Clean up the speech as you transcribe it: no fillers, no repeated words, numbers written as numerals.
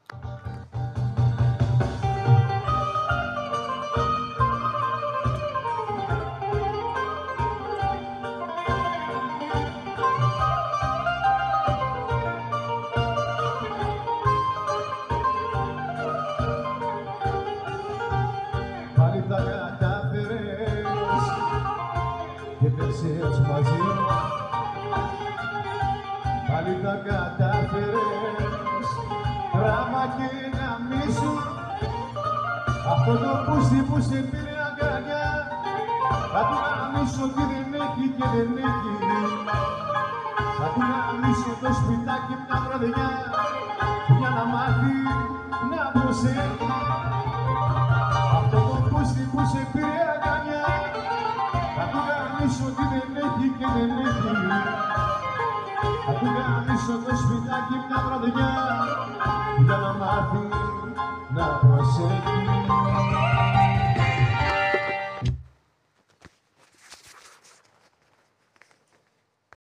Πάλι τα κατάφερες και πέσες μαζί. Πάλι τα κατάφερες, γράμμα και γαμίσου. Αυτό το πούστη που σε πήρε αγκαλιά, θα του γαμίσω ότι δεν έχει και δεν έχει. Θα του γαμίσω το σπιτάκι μια βραδιά, για να μάθει να προσέχει. Αυτό το πούστη που σε πήρε αγκαλιά, θα του γαμίσω ότι δεν έχει και δεν έχει. Θα του γαμίσω το σπιτάκι μια βραδιά,